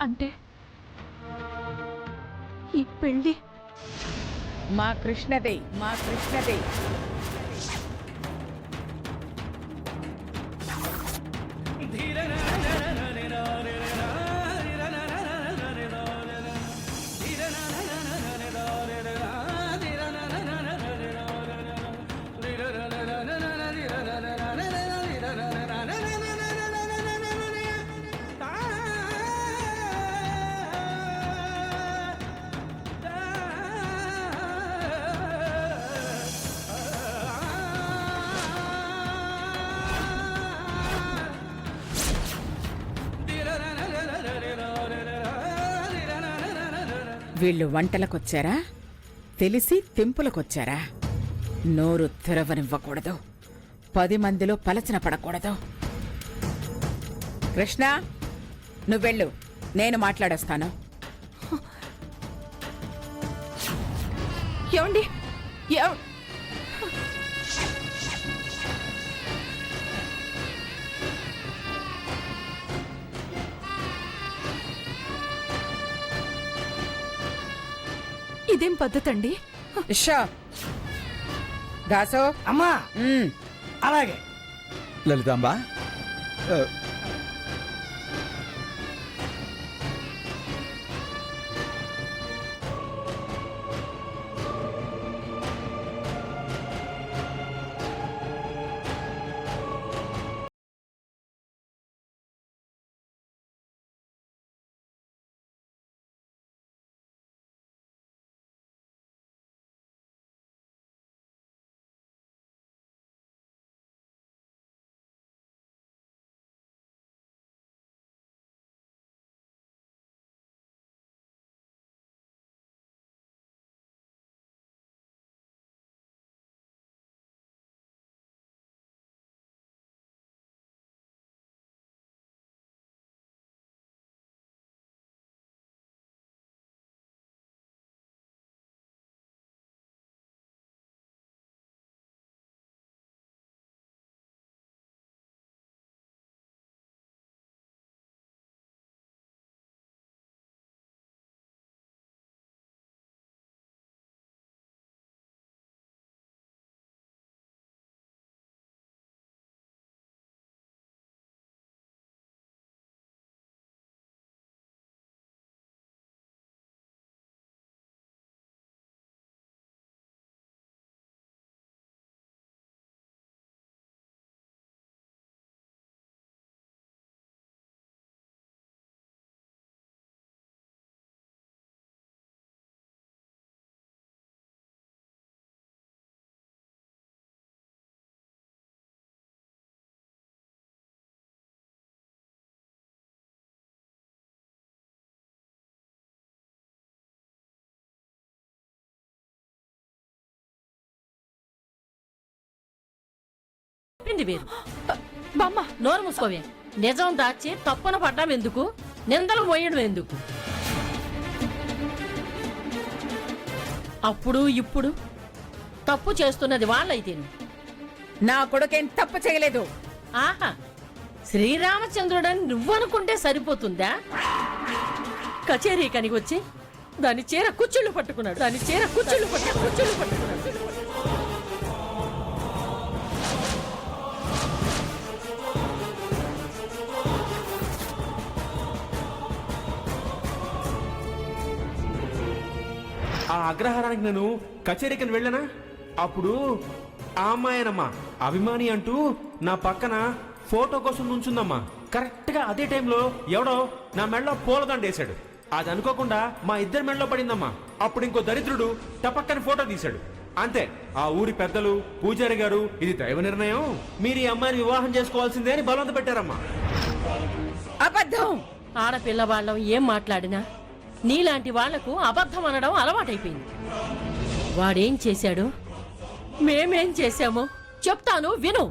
అంటే ఈ పెళ్ళి మా కృష్ణదే. వీళ్ళు వంటలకొచ్చారా, తెలిసి తెంపులకొచ్చారా? నోరు తెరవనివ్వకూడదు, 10 మందిలో పలచన పడకూడదు. కృష్ణ, నువ్వెళ్ళు, నేను మాట్లాడొస్తాను. ఏమండి? ఇదేం పద్ధతండి? దాసో అమ్మా అలాగే. లలితాంబా, వేరు. బామ్మ, నోరు మూసుకోవే. నిజం దాచి తప్పున పడ్డం ఎందుకు? నిందలు మోయడం ఎందుకు? అప్పుడు ఇప్పుడు తప్పు చేస్తున్నది వాళ్ళైతేను. నా కొడుకేం తప్పు చేయలేదు. ఆహా, శ్రీరామచంద్రుడని నువ్వనుకుంటే సరిపోతుందా? కచేరీ కనిగొచ్చి దాని చీర కుచ్చుళ్ళు పట్టుకున్నాడు. ఆ అగ్రహారానికి నేను కచేరీకి వెళ్ళానా, అప్పుడు ఆ అమ్మాయినమ్మా అభిమాని అంటూ నా పక్కన ఫోటో కోసం నుంచుందమ్మా. కరెక్ట్ గా అదే టైంలో ఎవడో నా మెడలో పూలదండ వేశాడు. అది అనుకోకుండా మా ఇద్దరి మెడలో పడిందమ్మా. అప్పుడు ఇంకో దరిద్రుడు టపక్కని ఫోటో తీశాడు. అంతే, ఆ ఊరి పెద్దలు, పూజారి గారు, ఇది దైవ నిర్ణయం, మీరు ఈ అమ్మాయిని వివాహం చేసుకోవాల్సిందే అని బలవంత పెట్టారమ్మా. అబద్ధం. ఆడపిల్ల వాళ్ళం ఏం మాట్లాడినా నీలాంటి వాళ్లకు అబద్ధం అనడం అలవాటైపోయింది. వాడేం చేశాడు, మేమేం చేశామో చెప్తాను, విను.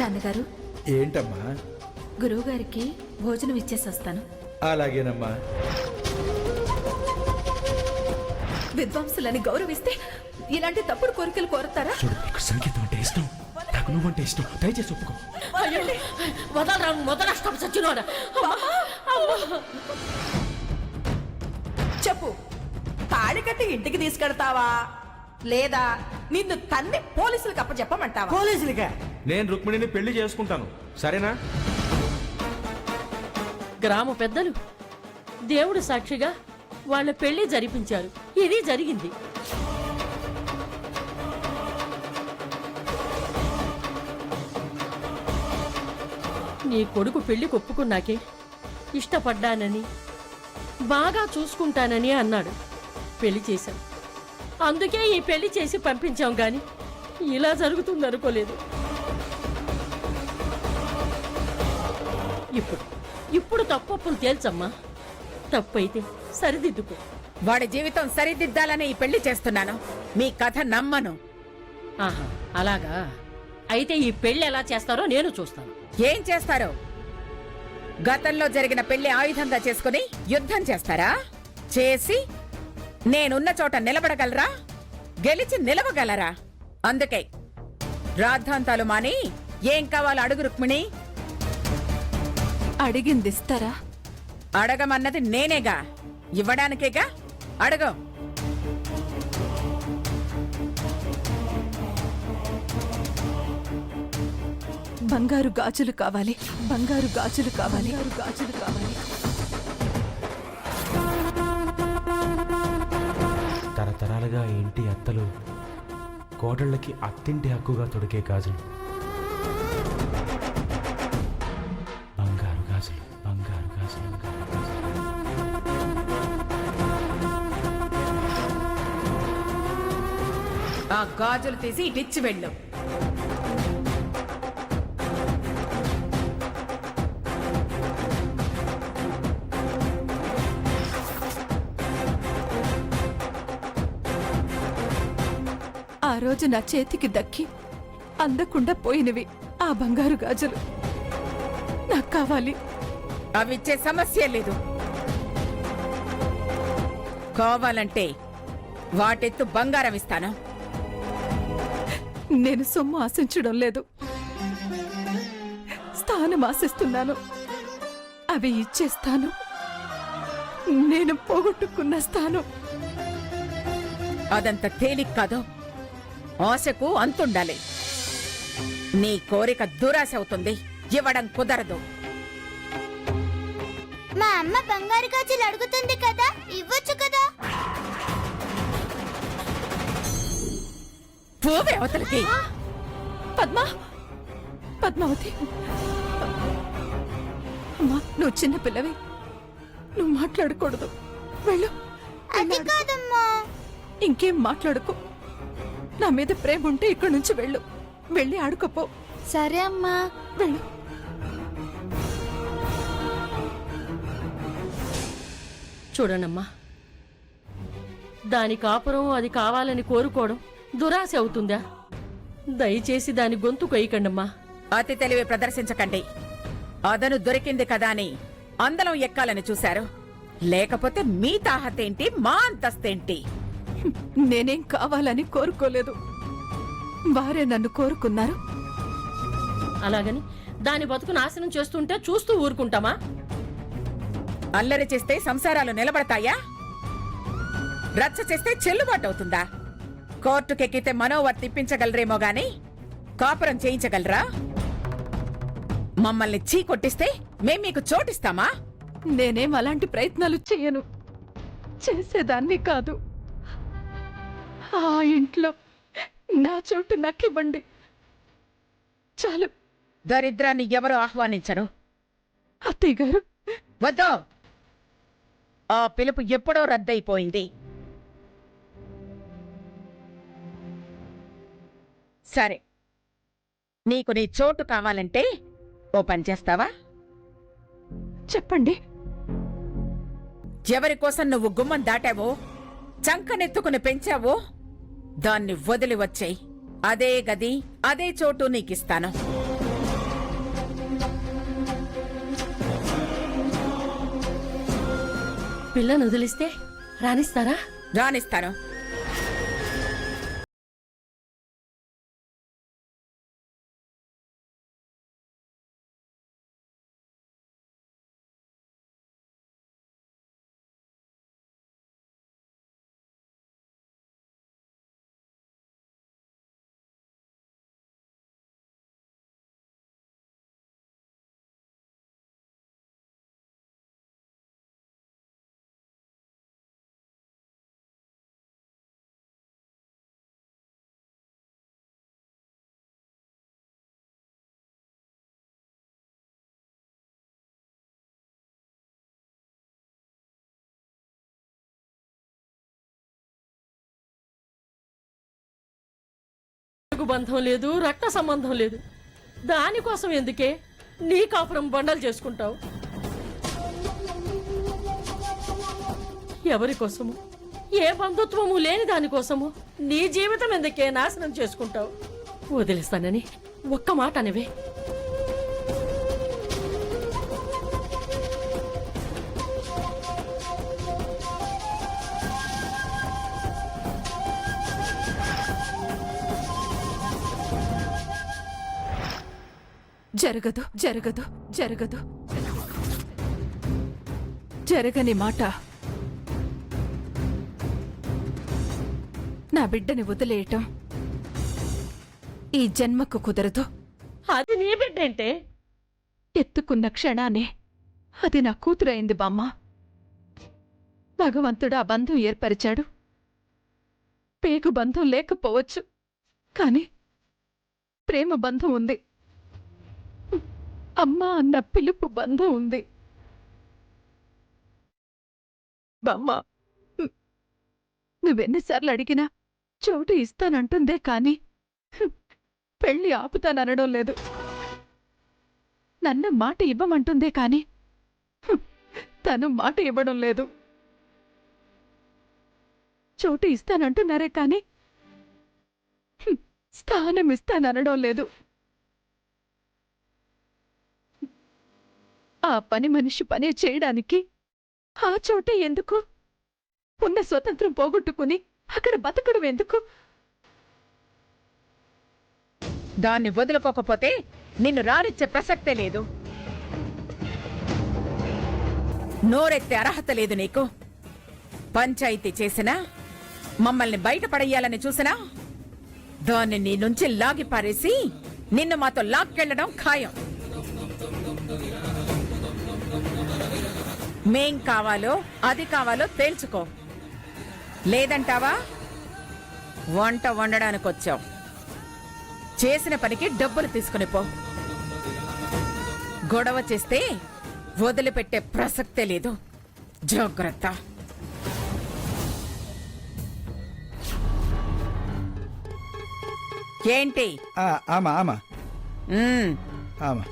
నాన్నగారు, ఏంటమ్మా? గురువు గారికి భోజనం ఇచ్చేసి వస్తాను. అలాగేనమ్మా. విద్వాంసులని గౌరవిస్తే ఇలాంటి తప్పుడు కోరికలు కోరతారా? చూడు, ఇక్కడ సంగీతం అంటే ఇష్టం, నాకు నువ్వంటే ఇష్టం. దయచేసి ఒప్పుకో. వదలరా మొదలష్టం సచ్చినోడా. చెప్పు, తాళి కట్టి ఇంటికి తీసుకెడతావా లేదా నిన్ను తన్ని పోలీసులకు అప్పచెప్పమంటావా? పోలీసులకే. నేను రుక్మిణిని పెళ్లి చేసుకుంటాను, సరేనా? గ్రామ పెద్దలు దేవుడు సాక్షిగా వాళ్ళ పెళ్లి జరిపించారు. ఇది జరిగింది. నీ కొడుకు పెళ్లి ఒప్పుకున్నాకే ఇష్టపడ్డానని బాగా చూసుకుంటానని అన్నాడు. పెళ్లి చేశాం. అందుకే ఈ పెళ్లి చేసి పంపించాం గాని ఇలా జరుగుతుందనుకోలేదు. ఇప్పుడు తప్పప్పులు తేల్చమ్మా. తప్పైతే సరిదిద్దుకో. వాడి జీవితం సరిదిద్దాలని ఈ పెళ్లి చేస్తున్నాను. మీ కథ నమ్మను. ఆహా, అలాగా? అయితే ఈ పెళ్లి ఎలా చేస్తారో నేను చూస్తాను. ఏం చేస్తారో? గతంలో జరిగిన పెళ్లి ఆయుధంగా చేసుకుని యుద్ధం చేస్తారా? చేసి నేనున్న చోట నిలబడగలరా? గెలిచి నిలవగలరా? అందుకే రాద్ధాంతాలు మాని ఏం కావాలో అడుగు రుక్మిణి. అడిగిందిస్తారా? అడగమన్నది నేనేగా, ఇవ్వడానికేగా. అడగ. బంగారు గాజులు కావాలి, బంగారు గాజులు కావాలి, బంగారు గాజులు కావాలి. తరతరాలుగా ఇంటి అత్తలు కోడళ్ళకి అత్తింటి హక్కుగా తొడిగే గాజులు. బంగారు గాజులు, బంగారు గాజులు, బంగారు గాజులు. ఆ గాజులు తీసి ఇటిచ్చి వెళ్ళు. ఆ రోజు నా చేతికి దక్కి అందకుండా పోయినవి ఆ బంగారు గాజులు నాకు కావాలి. అవిచ్చే సమస్య లేదు. కావాలంటే వాటెత్తు బంగారం ఇస్తాను. నేను సొమ్ము ఆశించడం లేదు, స్థానం ఆశిస్తున్నాను. అవి ఇచ్చేస్తాను. నేను పోగొట్టుకున్న స్థానం. అదంత తేలిక కాదు. ఆశకు అంతుండాలి. నీ కోరిక దురాశ అవుతుంది. ఇవ్వడం కుదరదు. మా అమ్మ బంగారు గాజులు అడుగుతుంది కదా, ఇవ్వచ్చు కదా. పోవే అవతలకి. పద్మా, పద్మావతి, అమ్మా, నువ్వు చిన్న పిల్లవి, నువ్వు మాట్లాడకూడదు. వెళ్ళు. అది కాదమ్మా. ఇంకేం మాట్లాడుకో. నా మీద ప్రేమ ఉంటే ఇక్కడి నుంచి వెళ్ళు. వెళ్ళి ఆడుకోపో. సరే అమ్మా. వెళ్ళు. చూడనమ్మా, దాని కాపురం అది కావాలని కోరుకోవడం దురాశ అవుతుందా? దయచేసి దాని గొంతు కొయ్యకండమ్మా. అతి తెలివి ప్రదర్శించకండి. అదను దొరికింది కదా అని అందలం ఎక్కాలని చూశారు. లేకపోతే మీ తాహతేంటి, మా అంతస్తేంటి? నేనేం కావాలని కోరుకోలేదు. వారే నన్ను కోరుకున్నారు. అలాగని దాని బతుకు నాశనం చేస్తుంటే చూస్తూ ఊరుకుంటామా? అల్లరి చేస్తే సంసారాలు నిలబడతాయా? రచ్చ చేస్తే చెల్లుబాటు అవుతుందా? కోర్టుకెక్కితే మనోవర్ తిప్పించగలరేమో గాని కాపురం చేయించగలరా? మమ్మల్ని చీ కొట్టిస్తే మేం మీకు చోటిస్తామా? నేనేం అలాంటి ప్రయత్నాలు చేయను, చేసేదాన్ని కాదు. ఆ ఇంట్లో నా చోటు నాకివ్వండి చాలు. దరిద్రాన్ని ఎవరు ఆహ్వానించరు. అత్తయ్య గారు, వద్దు. ఆ పిలుపు ఎప్పుడో రద్దయిపోయింది. సరే, నీకు నీ చోటు కావాలంటే ఓ పని చేస్తావా? చెప్పండి. ఎవరి కోసం నువ్వు గుమ్మం దాటావో, చంకనెత్తుకుని పెంచావో దాన్ని వదిలి వచ్చేయ్. అదే గది, అదే చోటు నీకిస్తాను. పిల్లను వదిలిస్తే రాణిస్తారా? రానిస్తాను. బంధం లేదు, రక్త సంబంధం లేదు. దానికోసం ఎందుకే నీ కాపురం బండలు చేసుకుంటావు? ఎవరి కోసము? ఏ బంధుత్వము లేని దానికోసము నీ జీవితం ఎందుకే నాశనం చేసుకుంటావు? వదిలేస్తానని ఒక్క మాట అనవే. జరగదు జరగదు జరగదు. జరగని మాట. నా బిడ్డని వదిలేయటం ఈ జన్మకు కుదరదు. అది నీ బిడ్డంటే ఎత్తుకున్న క్షణానే అది నా కూతురైంది బామ్మ. భగవంతుడు ఆ బంధం ఏర్పరిచాడు. పేగు బంధం లేకపోవచ్చు, కాని ప్రేమ బంధం ఉంది. అమ్మ అన్న పిలుపు బంధం ఉంది. బామ్మ నువ్వెన్నిసార్లు అడిగినా చోటు ఇస్తానంటుందే కాని పెళ్లి ఆపుతాననడం లేదు. నన్ను మాట ఇవ్వమంటుందే కాని తను మాట ఇవ్వడం లేదు. చోటు ఇస్తానంటున్నారే కాని స్థానం ఇస్తాననడం లేదు. ఆ పని మనిషి పనే చేయడానికి ఆ చోటే ఎందుకు? ఉన్న స్వతంత్రం పోగొట్టుకుని అక్కడ బతకడం ఎందుకు? దాన్ని వదులుకోకపోతే నిన్ను రానిచ్చే ప్రసక్తే లేదు. నోరెత్తే అర్హత లేదు నీకు. పంచాయితీ చేసినా, మమ్మల్ని బయటపడేయాలని చూసినా దాన్ని నీ నుంచి లాగి పారేసి నిన్ను మాతో లాక్కెళ్లడం ఖాయం. మేం కావాలో అది కావాలో తేల్చుకో. లేదంటావా? వంట వండడానికి వచ్చావు, చేసిన పనికి డబ్బులు తీసుకుని పో. గొడవ చేస్తే వదిలిపెట్టే ప్రసక్తే లేదు. జాగ్రత్త. ఏంటి? ఆమా ఆమా మ్మ్. ఆమా.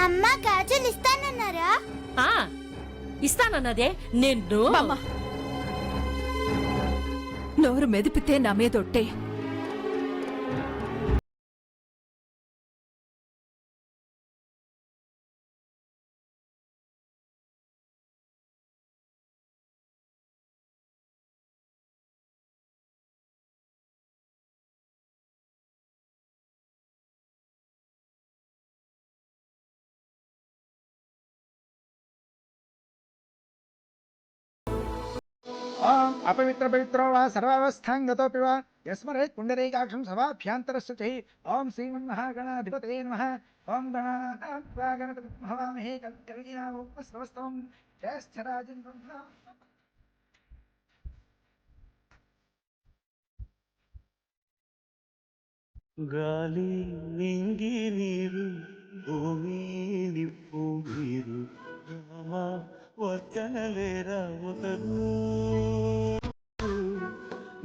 అమ్మ గాజులు ఇస్తానన్నారా? ఆ ఇస్తానన్నదే నిన్ను. బామ్మ నోరు మెదిపితే నా మీదొట్టే. ఓం అపవిత్ర పవిత్రో వా సర్వావస్థాం గతోపి వా యస్మరేత్ పుండరీకాక్షం సభాభ్యాంతరస్య చై. ఓం శ్రీమన్మహాగణాధిపతయే నమః. ఓం గణానాత్వా గణపతిం హవామహే కవిం కవీనాముపమశ్రవస్తవం జ్యేష్ఠరాజం బ్రహ్మణా. గాలి నింగి నీరు భూమి నిప్పు నీరు రామ వర్తనలేరా ఒకరు.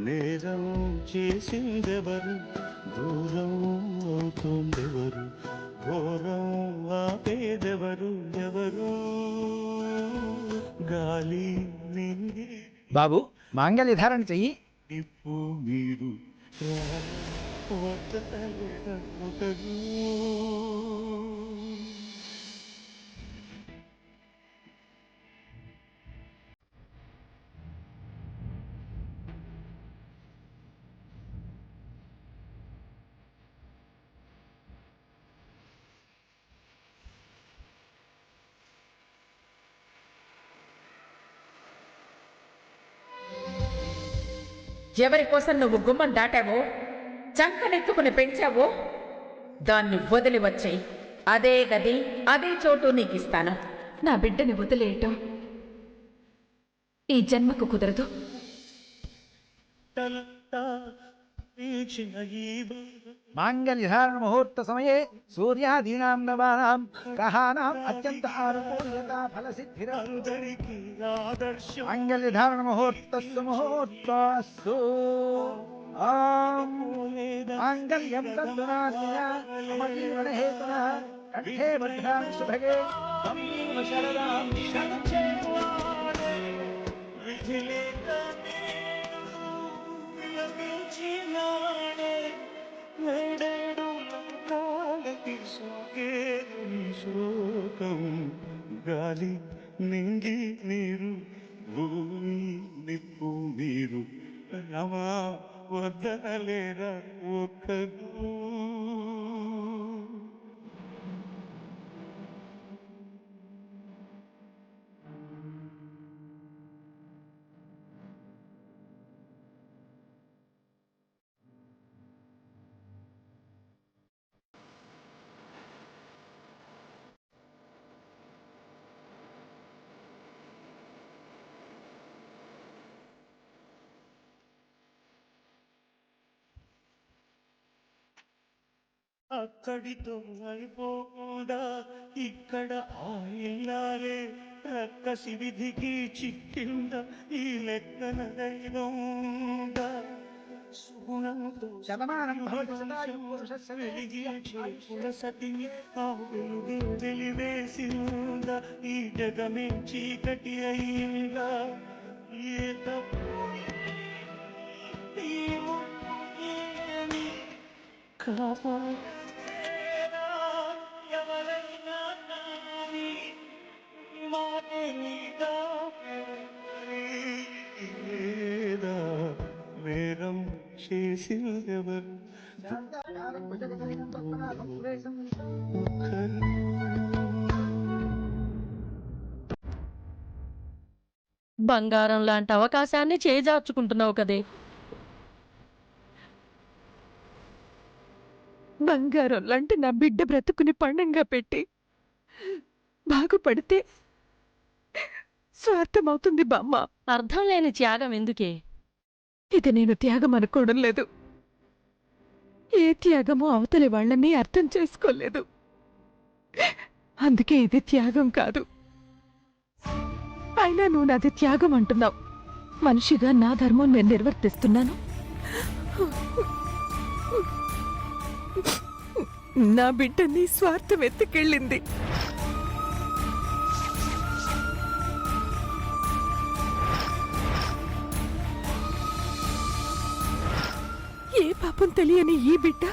నేరం చేసిందెవరు, దూరం అవుతుందెవరు, ఘోరం ఆపేదెవరు ఎవరు. గాలి నింగి బాబు మాంగళ్య ధారణ చెయ్యి. నిప్పు మీరు వదలలేకపోతరు. ఎవరి కోసం నువ్వు గుమ్మం దాటావో చంకనెత్తుకుని పెంచావో దాన్ని వదిలి వచ్చేయి. అదే గది అదే చోటు నీకిస్తాను. నా బిడ్డని వదిలేయటం ఈ జన్మకు కుదరదు. మాంగళ్యధారణ ముహూర్త సమయే సూర్యాదీనాం నవానాం గ్రహాణాం అత్యంత ఆనుకూల్యతా ఫలసిద్ధిరస్తు. మాంగళ్యధారణ ముహూర్తస్సు ముహూర్తస్సు. ఓం మాంగళ్యం తంతునాన్యా మమ జీవన హేతునః కంఠే భద్రాం సుభగే త్వం జీవ శరదాం శోకం గాలి నింగి నీరు భూమి నిప్పు మీరు రమా వదలేరా ఒక్కరు. అక్కడితో అయిపోదా ఇక్కడ ఆయిల్లారే రక్కసి విధికి చిక్కింద ఈ లెక్కన దైవంగా సుగుణంతో శతమానం భవతి శతాయు పురుషస్య వెలిగించే సతిని ఆ వెలుగు వెలివేసింద ఈ జగమే చీకటి అయిందా ఏ తప్పు ఈ ముప్పు ఏమి కాపాడలేరా ఎవరైనా కానీ ఈ మాటే నీదా లేదా వేరం చేసిందెవరు బంగారం లాంటి అవకాశాన్ని చేజార్చుకుంటున్నావు కదే. బంగారం లాంటి నా బిడ్డ బ్రతుకుని పణంగా పెట్టి బాగుపడితే స్వార్థమవుతుంది బామ్మ. అర్థం లేని త్యాగం ఎందుకే? ఇది నేను త్యాగం అనుకోవడం లేదు. ఏ త్యాగమో అవతలి వాళ్ళని అర్థం చేసుకోలేదు. అందుకే ఇది త్యాగం కాదు. అయినా నువ్వు నాది త్యాగం అంటున్నావు. మనిషిగా నా ధర్మం నేను నిర్వర్తిస్తున్నాను. నా బిడ్డని స్వార్థం ఎత్తుకెళ్ళింది. ఏ పాపం తెలియని ఈ బిడ్డ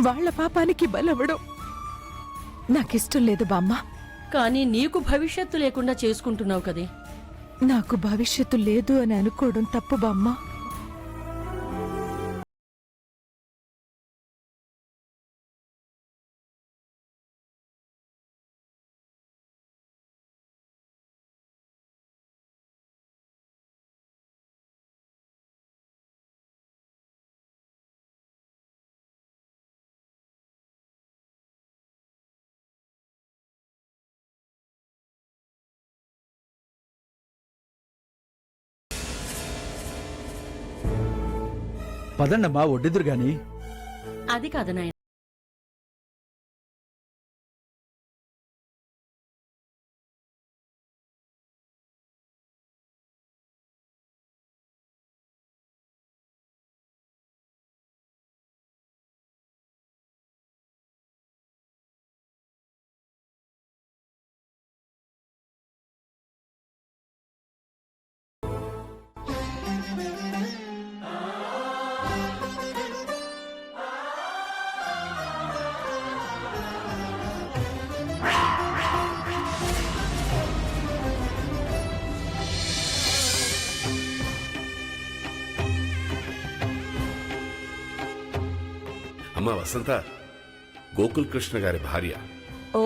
వాళ్ళ పాపానికి బలవడం నాకిష్టం లేదు బామ్మ. కానీ నీకు భవిష్యత్తు లేకుండా చేసుకుంటున్నావు కదే. నాకు భవిష్యత్తు లేదు అని అనుకోవడం తప్పు బామ్మ. పదండమ్మా వడ్డిద్దురు గాని. అది కాదు నాయన. అమ్మా వసంత, గోకుల్ కృష్ణ గారి భార్య. ఓ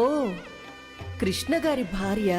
కృష్ణ గారి భార్య